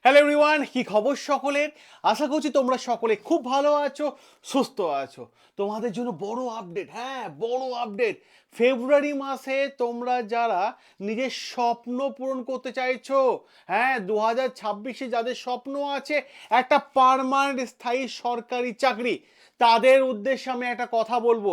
Hello everyone, কি খবর সকলের? আশা করছি তোমরা সকলে খুব ভালো আছো, সুস্থ আছো। তোমাদের জন্য বড় আপডেট, হ্যাঁ বড় আপডেট। ফেব্রুয়ারি মাসে তোমরা যারা নিজের স্বপ্ন পূরণ করতে চাইছো, হ্যাঁ 2026-এ যাদের স্বপ্ন আছে একটা পার্মানেন্ট স্থায়ী সরকারি চাকরি, তাদের উদ্দেশ্যে আমি একটা কথা বলবো।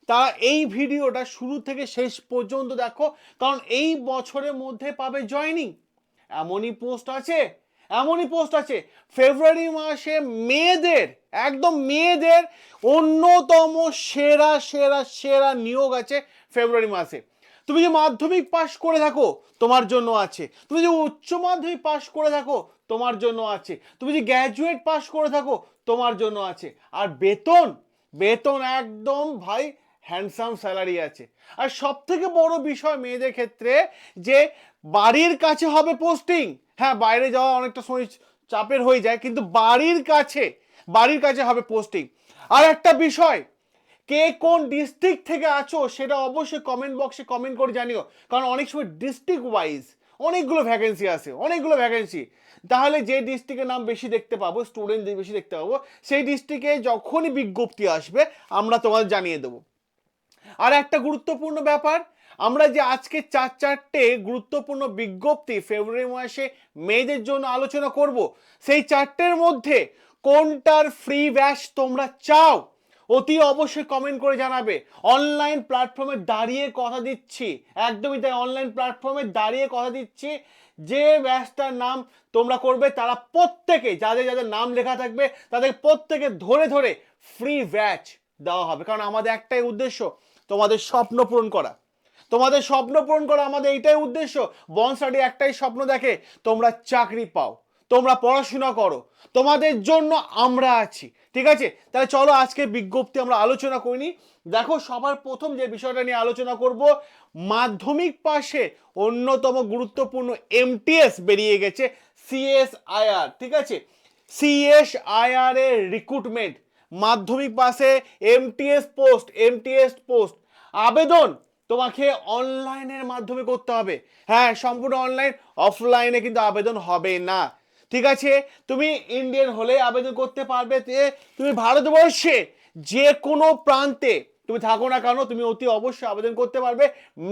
তা এই ভিডিওটা শুরু থেকে শেষ পর্যন্ত দেখো, কারণ এই বছরের মধ্যে পাবে জয়েনিং। এমনই পোস্ট আছে, এমনই পোস্ট আছে ফেব্রুয়ারি মাসে মেয়েদের, একদম মেয়েদের অন্যতম সেরা সেরা সেরা নিয়োগ আছে ফেব্রুয়ারি মাসে। তুমি যে মাধ্যমিক পাশ করে থাকো তোমার জন্য আছে, তুমি যে উচ্চ মাধ্যমিক পাশ করে থাকো তোমার জন্য আছে, তুমি যে গ্র্যাজুয়েট পাশ করে থাকো তোমার জন্য আছে। আর বেতন, বেতন একদম ভাই হ্যান্ডসাম স্যালারি আছে। আর সব থেকে বড় বিষয় মেয়েদের ক্ষেত্রে যে বাড়ির কাছে হবে পোস্টিং। হ্যাঁ বাইরে যাওয়া অনেকটা সময় চাপের হয়ে যায়, কিন্তু বাড়ির কাছে, বাড়ির কাছে হবে পোস্টিং। আর একটা বিষয়, কে কোন ডিস্ট্রিক্ট থেকে আছো সেটা অবশ্যই কমেন্ট বক্সে কমেন্ট করে জানিও, কারণ অনেক সময় ডিস্ট্রিক্ট ওয়াইজ অনেকগুলো ভ্যাকেন্সি আছে, অনেকগুলো ভ্যাকেন্সি। তাহলে যে ডিস্ট্রিক্টের নাম বেশি দেখতে পাবো, স্টুডেন্ট বেশি দেখতে পাবো, সেই ডিস্ট্রিক্টে যখনই বিজ্ঞপ্তি আসবে আমরা তোমাদের জানিয়ে দেবো। আর একটা গুরুত্বপূর্ণ ব্যাপার, আমরা যে আজকে চারটে গুরুত্বপূর্ণ বিজ্ঞপ্তি ফেব্রুয়ারি মাসে মেয়েদের জন্য আলোচনা করব, সেই চারটের মধ্যে কোনটার ফ্রি ব্যাচ তোমরা চাও অতি অবশ্যই কমেন্ট করে জানাবে। অনলাইন প্ল্যাটফর্মে দাঁড়িয়ে কথা দিচ্ছি, একদমই তাই, অনলাইন প্ল্যাটফর্মে দাঁড়িয়ে কথা দিচ্ছি, যে ব্যাচটার নাম তোমরা করবে তারা প্রত্যেকে, যাদের যাদের নাম লেখা থাকবে তাদের প্রত্যেকে ধরে ধরে ফ্রি ব্যাচ দেওয়া হবে। কারণ আমাদের একটাই উদ্দেশ্য, তোমাদের স্বপ্ন পূরণ করা, তোমাদের স্বপ্ন পূরণ করা আমাদের এইটাই উদ্দেশ্য। বনসাডি একটাই স্বপ্ন দেখে, তোমরা চাকরি পাও, তোমরা পড়াশোনা করো, তোমাদের জন্য আমরা আছি। ঠিক আছে, তাহলে চলো আজকে বিজ্ঞপ্তি আমরা আলোচনা করিনি। দেখো সবার প্রথম যে বিষয়টা নিয়ে আলোচনা করব, মাধ্যমিক পাশে অন্যতম গুরুত্বপূর্ণ এমটিএস বেরিয়ে গেছে, সিএসআইআর। ঠিক আছে, সিএসআইআর এর রিক্রুটমেন্ট, মাধ্যমিক পাশে এমটিএস পোস্ট আবেদন তোমাকে অনলাইনের মাধ্যমে করতে হবে। হ্যাঁ সম্পূর্ণ অনলাইন, অফলাইনে কিন্তু আবেদন হবে না। ঠিক আছে, তুমি ইন্ডিয়ান হলে আবেদন করতে পারবে, তুমি ভারতবর্ষে যে কোনো প্রান্তে তুমি থাকো না কেন তুমি অতি অবশ্যই আবেদন করতে পারবে।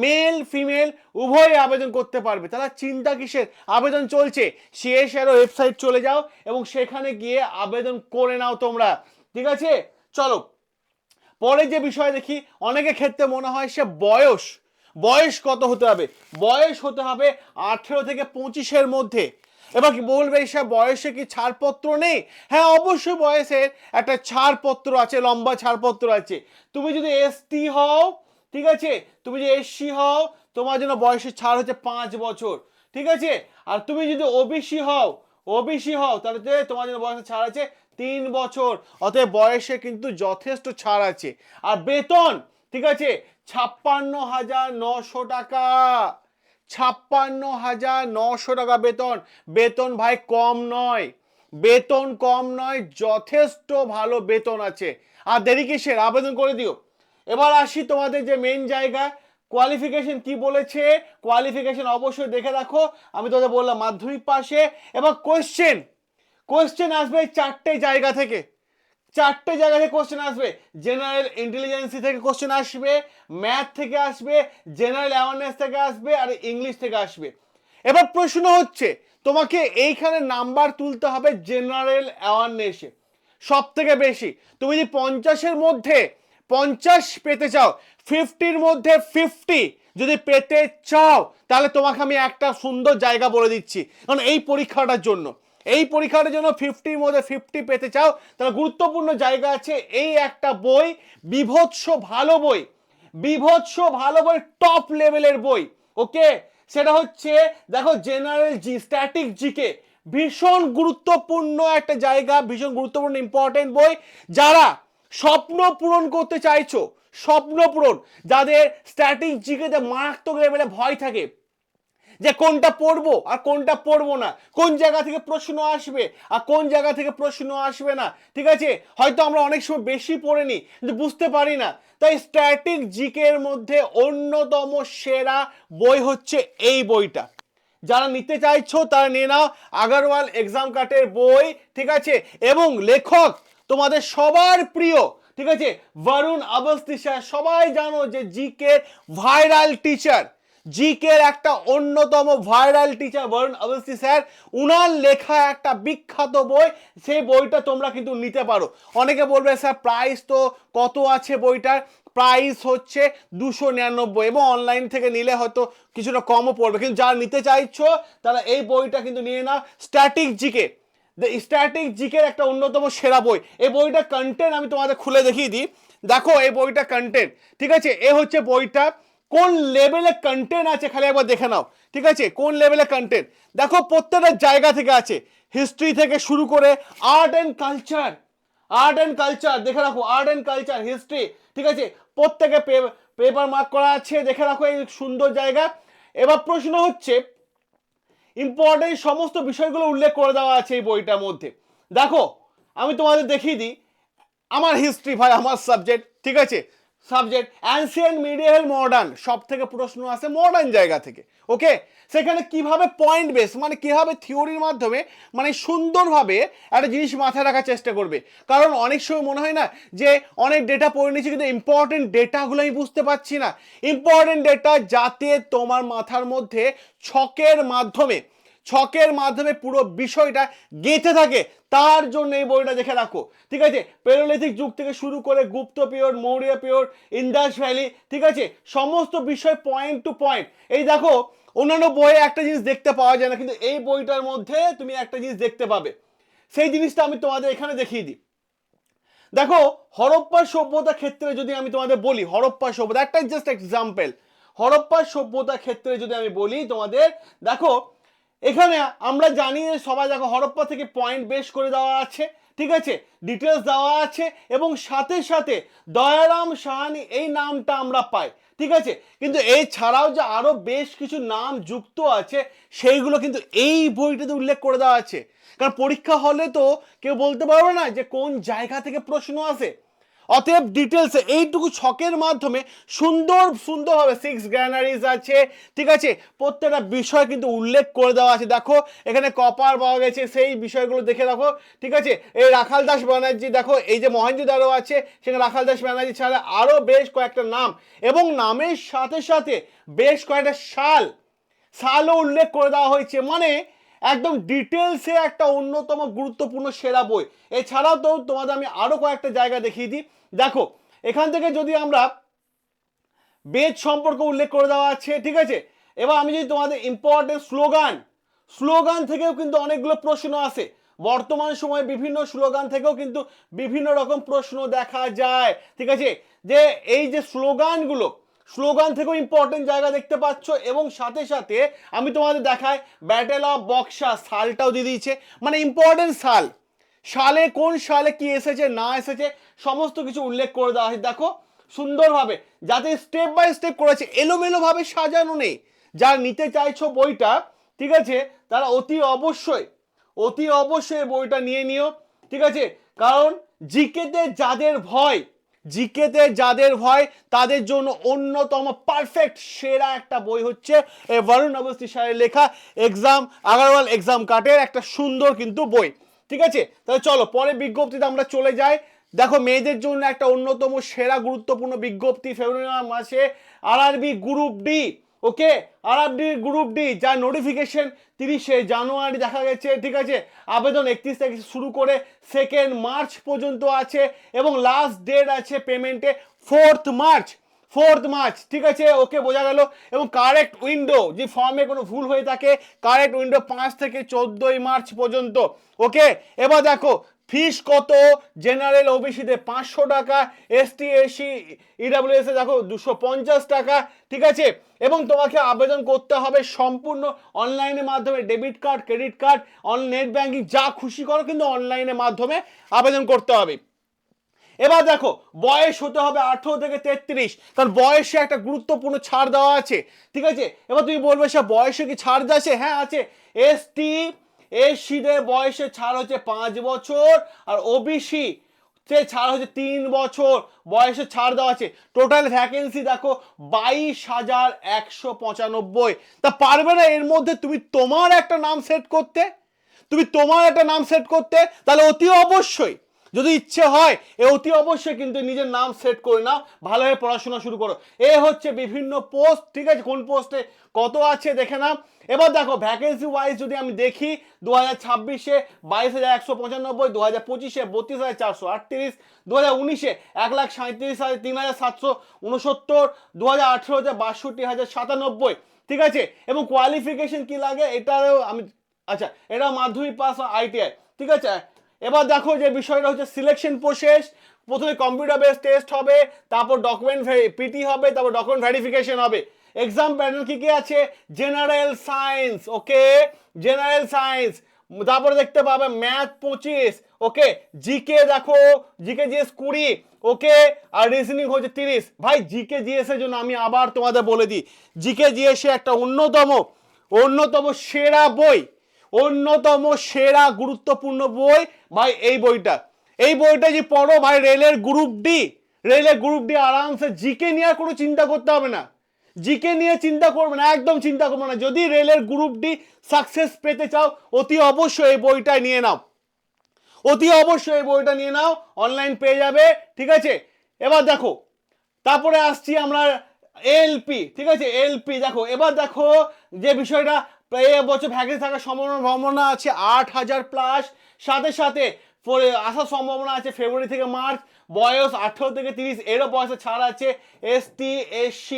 মেল ফিমেল উভয়ে আবেদন করতে পারবে। তাহলে চিন্তা কিসের, আবেদন চলছে। সিএসআর ওয়েবসাইট চলে যাও এবং সেখানে গিয়ে আবেদন করে নাও তোমরা। ঠিক আছে, চলো পরে যে বিষয় দেখি। অনেকের ক্ষেত্রে মনে হয় সে বয়স, বয়স কত হতে হবে, বয়স হতে হবে 18 থেকে 25-এর মধ্যে। এবার কি বলবে সে বয়সে কি ছাড়পত্র নেই? হ্যাঁ অবশ্যই বয়সের একটা ছাড়পত্র আছে, লম্বা ছাড়পত্র আছে। তুমি যদি এসটি হও, ঠিক আছে, তুমি যদি এসসি হও তোমার জন্য বয়সের ছাড় হচ্ছে 5 বছর। ঠিক আছে, আর তুমি যদি ওবিসি হও, ওবিসি হও তাহলে তোমার জন্য বয়সের ছাড় আছে 3 বছর। অতএব বয়সে কিন্তু যথেষ্ট ছাড় আছে। আর বেতন, ঠিক আছে, 56,900 টাকা, 56,900 টাকা বেতন। বেতন ভাই কম নয়, বেতন কম নয়, যথেষ্ট ভালো বেতন আছে। আর দেরি কিসের, আবেদন করে দিও। এবার আসি তোমাদের যে মেন জায়গা, কোয়ালিফিকেশন কি বলেছে। কোয়ালিফিকেশন অবশ্যই দেখে রাখো, আমি তোদের বললাম মাধ্যমিক পাশে। এবার কোয়েশ্চেন, কোয়েশ্চেন আসবে চারটে জায়গা থেকে, চারটে জায়গা থেকে কোশ্চেন আসবে। জেনারেল ইন্টেলিজেন্সি থেকে কোশ্চেন আসবে, ম্যাথ থেকে আসবে, জেনারেল অ্যাওয়ারনেস থেকে আসবে, আর ইংলিশ থেকে আসবে। এবার প্রশ্ন হচ্ছে তোমাকে এইখানে নাম্বার তুলতে হবে জেনারেল অ্যাওয়ারনেসে সব থেকে বেশি। তুমি যদি 50-এর মধ্যে 50 পেতে চাও, 50-র মধ্যে 50 যদি পেতে চাও, তাহলে তোমাকে আমি একটা সুন্দর জায়গা বলে দিচ্ছি। কারণ এই পরীক্ষাটার জন্য, এই পরীক্ষাটার জন্য 50-র মধ্যে 50 পেতে চাও, তাহলে গুরুত্বপূর্ণ জায়গা আছে এই একটা বই, বিভৎস ভালো বই, বিভৎস ভালো বই, টপ লেভেলের বই। ওকে, সেটা হচ্ছে দেখো জেনারেল স্ট্যাটিক জিকে, ভীষণ গুরুত্বপূর্ণ একটা জায়গা, ভীষণ গুরুত্বপূর্ণ ইম্পর্টেন্ট বই। যারা স্বপ্ন পূরণ করতে চাইছো, স্বপ্ন পূরণ, যাদের স্ট্যাটিক জিকেতে মারাত্মক লেভেলে ভয় থাকে যে কোনটা পড়বো আর কোনটা পড়বো না, কোন জায়গা থেকে প্রশ্ন আসবে আর কোন জায়গা থেকে প্রশ্ন আসবে না। ঠিক আছে, হয়তো আমরা অনেক সময় বেশি পড়ে নি কিন্তু বুঝতে পারি না। তাই স্ট্যাটিক জিকে এর মধ্যে অন্যতম সেরা বই হচ্ছে এই বইটা। যারা নিতে চাইছো তারা নিয়ে নাও আগরওয়াল এক্সাম কাটের বই, ঠিক আছে। এবং লেখক তোমাদের সবার প্রিয়, ঠিক আছে, বরুণ অবস্থি স্যার। সবাই জানো যে জিকে ভাইরাল টিচার, জিকে একটা অন্যতম ভাইরাল টিচার বরুণ অবস্থি স্যার। উনার লেখা একটা বিখ্যাত বই, সেই বইটা তোমরা কিন্তু নিতে পারো। অনেকে বলবে স্যার প্রাইস তো কত আছে বইটার? প্রাইস হচ্ছে 299, এবং অনলাইন থেকে নিলে হয়তো কিছুটা কমও পড়বে, কিন্তু যারা নিতে চাইছো তারা এই বইটা কিন্তু নিয়ে নাও। স্ট্যাটিক জিকে, দ্য স্ট্যাটিক জিকের একটা অন্যতম সেরা বই। এই বইটা কন্টেন্ট আমি তোমাদের খুলে দেখিয়ে দিই। দেখো এই বইটা কন্টেন্ট, ঠিক আছে, এ হচ্ছে বইটা। কোন লেভেলে কন্টেন্ট আছে খালি একবার দেখে নাও, ঠিক আছে, কোন লেভেলে কন্টেন্ট। দেখো প্রত্যেকটা জায়গা থেকে আছে, হিস্ট্রি থেকে শুরু করে art and culture, art and culture দেখে রাখো, আর্ট অ্যান্ড কালচার, হিস্ট্রি, ঠিক আছে, প্রত্যেকে পেপার মার্ক করা আছে, দেখে রাখো এই সুন্দর জায়গা। এবার প্রশ্ন হচ্ছে, ইম্পর্টেন্ট সমস্ত বিষয়গুলো উল্লেখ করে দেওয়া আছে এই বইটার মধ্যে। দেখো আমি তোমাদের দেখিয়ে দিই, আমার হিস্ট্রি ভাই আমার সাবজেক্ট, ঠিক আছে, সাবজেক্ট অ্যানসিয়েন্ট মিডিয়েভাল মডার্ন, সব থেকে প্রশ্ন আসে মডার্ন জায়গা থেকে, ওকে। সেখানে কিভাবে পয়েন্ট বেস মানে কিভাবে থিওরির মাধ্যমে মানে সুন্দরভাবে একটা জিনিস মাথায় রাখার চেষ্টা করবে। কারণ অনেক সময় মনে হয় না যে অনেক ডেটা পড়ে নিচ্ছি কিন্তু ইম্পর্টেন্ট ডেটাগুলো আমি বুঝতে পারছি না। ইম্পর্টেন্ট ডেটা যাতে তোমার মাথার মধ্যে ছকের মাধ্যমে পুরো বিষয়টা গেঁথে থাকে, তার জন্য এই বইটা দেখে রাখো, ঠিক আছে। প্যালিওলিথিক যুগ থেকে শুরু করে Gupta period, Maurya period, Indus valley, ঠিক আছে, সমস্ত বিষয় পয়েন্ট টু পয়েন্ট। এই দেখো অন্যান্য বইয়ে একটা জিনিস দেখতে পাওয়া যায় না, কিন্তু এই বইটার মধ্যে তুমি একটা জিনিস দেখতে পাবে। সেই জিনিসটা আমি তোমাদের এখানে দেখিয়ে দিই। দেখো হরপ্পা সভ্যতা ক্ষেত্রে যদি আমি তোমাদের বলি, হরপ্পা সভ্যতা একটা জাস্ট এক্সাম্পল, হরপ্পা সভ্যতা ক্ষেত্রে যদি আমি বলি তোমাদের, দেখো এখানে আমরা জানি সবাই, দেখো হরপ্পা থেকে পয়েন্ট বেশ করে দেওয়া আছে, ঠিক আছে, ডিটেলস দেওয়া আছে, এবং সাথে সাথে দয়ারাম সাহানি এই নামটা আমরা পাই, ঠিক আছে। কিন্তু এই ছাড়াও যে আরো বেশ কিছু নাম যুক্ত আছে সেইগুলো কিন্তু এই বইটাতে উল্লেখ করে দেওয়া আছে। কারণ পরীক্ষা হলে তো কেউ বলতে পারবে না যে কোন জায়গা থেকে প্রশ্ন আসে। অতএব ডিটেলসে এইটুকু ছকের মাধ্যমে সুন্দরভাবে 6 গ্র্যানারিজ আছে, ঠিক আছে, প্রত্যেকটা বিষয় কিন্তু উল্লেখ করে দেওয়া আছে। দেখো এখানে কপার পাওয়া গেছে, সেই বিষয়গুলো দেখে রাখো, ঠিক আছে। এই রাখাল দাস ব্যানার্জি, দেখো এই যে মহেঞ্জোদারো আছে, সেখানে রাখাল দাস ব্যানার্জি ছাড়া আরও বেশ কয়েকটা নাম, এবং নামের সাথে সাথে বেশ কয়েকটা সালও উল্লেখ করে দেওয়া হয়েছে। মানে একদম ডিটেলসে একটা অন্যতম গুরুত্বপূর্ণ সেরা বই। এছাড়াও তো তোমাদের আমি আরো কয়েকটা জায়গা দেখিয়ে দিই। দেখো এখান থেকে যদি আমরা বেদ সম্পর্কে উল্লেখ করে দেওয়া আছে, ঠিক আছে। এবার আমি যদি তোমাদের ইম্পর্টেন্ট স্লোগান থেকেও কিন্তু অনেকগুলো প্রশ্ন আসে। বর্তমান সময়ে বিভিন্ন স্লোগান থেকেও কিন্তু বিভিন্ন রকম প্রশ্ন দেখা যায়, ঠিক আছে। যে এই যে স্লোগান থেকেও ইম্পর্টেন্ট জায়গা দেখতে পাচ্ছ, এবং সাথে সাথে আমি তোমাদের দেখাই ব্যাটেল অফ বক্সা সালটাও দিয়ে দিয়েছে, মানে ইম্পর্টেন্ট কোন সালে কি এসেছে না এসেছে সমস্ত কিছু উল্লেখ করে দেওয়া হয়েছে। দেখো সুন্দরভাবে, যাতে স্টেপ বাই স্টেপ করেছে, এলোমেলো ভাবে সাজানো নেই। যারা নিতে চাইছো বইটা, ঠিক আছে, তারা অতি অবশ্যই বইটা নিয়ে নিও, ঠিক আছে। কারণ জিকেতে যাদের ভয় তাদের জন্য অন্যতম পারফেক্ট সেরা একটা বই হচ্ছে এই বরুণ অবস্থি স্যারের লেখা আগরওয়াল এক্সাম কাটের একটা সুন্দর কিন্তু বই, ঠিক আছে। তাহলে চলো পরে বিজ্ঞপ্তিতে আমরা চলে যাই। দেখো মেয়েদের জন্য একটা অন্যতম সেরা গুরুত্বপূর্ণ বিজ্ঞপ্তি ফেব্রুয়ারি মাসে আরআরবি গ্রুপ ডি, ওকে, আরআরবি গ্রুপ ডি, যার নোটিফিকেশন 30শে জানুয়ারি দেখা গেছে, ঠিক আছে। আবেদন 31 তারিখ শুরু করে 2 মার্চ পর্যন্ত আছে, এবং লাস্ট ডেট আছে পেমেন্টে 4 মার্চ, ঠিক আছে, ওকে, বোঝা গেল। এবং কারেক্ট উইন্ডো, যে ফর্মে কোনো ভুল হয়ে থাকে, কারেক্ট উইন্ডো 5 থেকে 14 মার্চ পর্যন্ত, ওকে। এবার দেখো ফিস কত, জেনারেল ওবিসিতে 500 টাকা, এসটি এসসি ইডাব্লিউএস এ দেখো 250 টাকা, ঠিক আছে। এবং তোমাকে আবেদন করতে হবে সম্পূর্ণ অনলাইনের মাধ্যমে, debit card, credit card, net banking, যা খুশি করো কিন্তু অনলাইনের মাধ্যমে আবেদন করতে হবে। এবার দেখো বয়স হতে হবে 18 থেকে 33, কারণ বয়সে একটা গুরুত্বপূর্ণ ছাড় দেওয়া আছে, ঠিক আছে। এবার তুমি বলবে সে বয়সে কি ছাড় আছে? হ্যাঁ আছে। এসসিদের বয়সে ছাড় হচ্ছে 5 বছর, আর ওবিসি সে ছাড় হচ্ছে 3 বছর বয়সে ছাড় দেওয়া আছে। টোটাল ভ্যাকেন্সি দেখো 22,195। তা পারবে না এর মধ্যে তুমি তোমার একটা নাম সেট করতে? তুমি তোমার একটা নাম সেট করতে? তাহলে অতি অবশ্যই যদি ইচ্ছে হয় অতি অবশ্যই কিন্তু নিজের নাম সেট করে নাও, ভালোভাবে পড়াশোনা শুরু করো। এ হচ্ছে বিভিন্ন পোস্ট, ঠিক আছে, কোন পোস্টে কত আছে দেখে নাও। এবার দেখো ভ্যাকেন্সি ওয়াইজ যদি আমি দেখি 2026-এ 22,195, 2025-এ 32,438, 2019-এ 1,37,3,769, 2018-তে 62,097, ঠিক আছে। এবং কোয়ালিফিকেশন কি লাগে এটারও আমি, আচ্ছা এটা মাধ্যমিক পাস ITI, ঠিক আছে। এবার দেখো যে বিষয়টা হচ্ছে সিলেকশন প্রসেস, প্রথমে কম্পিউটার বেস টেস্ট হবে, তারপর ডকুমেন্ট পিটি হবে, তারপর ডকুমেন্ট ভেরিফিকেশন হবে। এক্সাম প্যাটার্ন কি কি আছে? জেনারেল সায়েন্স, ওকে, জেনারেল সায়েন্স, তারপরে দেখতে পাবে ম্যাথ 25, ওকে, জিকে দেখো, জিকে জিএস 20, ওকে, আর রিজনিং হচ্ছে 30। ভাই জিকে জিএস এর জন্য আমি আবার তোমাদের বলে দিই, জিকে জিএস একটা অন্যতম সেরা বই, অন্যতম সেরা গুরুত্বপূর্ণ বই ভাই এই বইটা। এই বইটা যে পড়ো ভাই, রেলের গ্রুপ ডি আরামসে, জিকে নিয়ে আর কোনো চিন্তা করতে হবে না, জিকে নিয়ে চিন্তা করবে না, একদম চিন্তা করবে না। যদি রেলের গ্রুপ ডি সাকসেস পেতে চাও অতি অবশ্যই এই বইটা নিয়ে নাও, অতি অবশ্যই এই বইটা নিয়ে নাও, অনলাইন পেয়ে যাবে, ঠিক আছে। এবার দেখো তারপরে আসছি আমরা এলপি, ঠিক আছে, এলপি দেখো। এবার দেখো যে বিষয়টা, বছর ভ্যাকেন্সি থাকার সম্ভাবনা আছে 8,000+, সাথে সাথে আসার সম্ভাবনা আছে ফেব্রুয়ারি থেকে মার্চ। বয়স 18 থেকে 30, এরও বয়সে ছাড় আছে। ST SC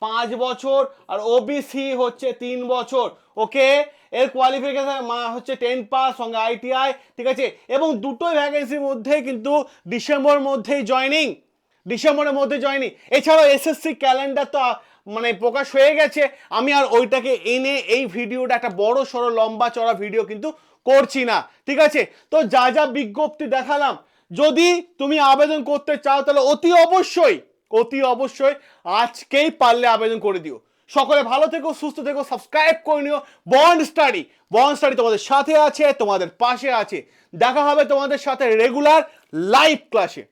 5 বছর, আর OBC হচ্ছে 3 বছর, ওকে। এর কোয়ালিফিকেশন হচ্ছে 10 পাস, সঙ্গে ITI, ঠিক আছে। এবং দুটোই ভ্যাকেন্সির মধ্যে কিন্তু ডিসেম্বরের মধ্যেই জয়নিং, ডিসেম্বরের মধ্যে জয়নিং। এছাড়াও SSC ক্যালেন্ডার তো মানে প্রকাশ হয়ে গেছে, আমি আর ওইটাকে এনে এই ভিডিওটা একটা বড় সড়ো লম্বা চড়া ভিডিও কিন্তু করছি না, ঠিক আছে। তো যা যা বিজ্ঞপ্তি দেখালাম, যদি তুমি আবেদন করতে চাও তাহলে অতি অবশ্যই আজকেই পারলে আবেদন করে দিও। সকলে ভালো থেকো, সুস্থ থেকো, সাবস্ক্রাইব করে নিও। বন্ড স্টাডি তোমাদের সাথে আছে, তোমাদের পাশে আছে। দেখা হবে তোমাদের সাথে রেগুলার লাইভ ক্লাসে।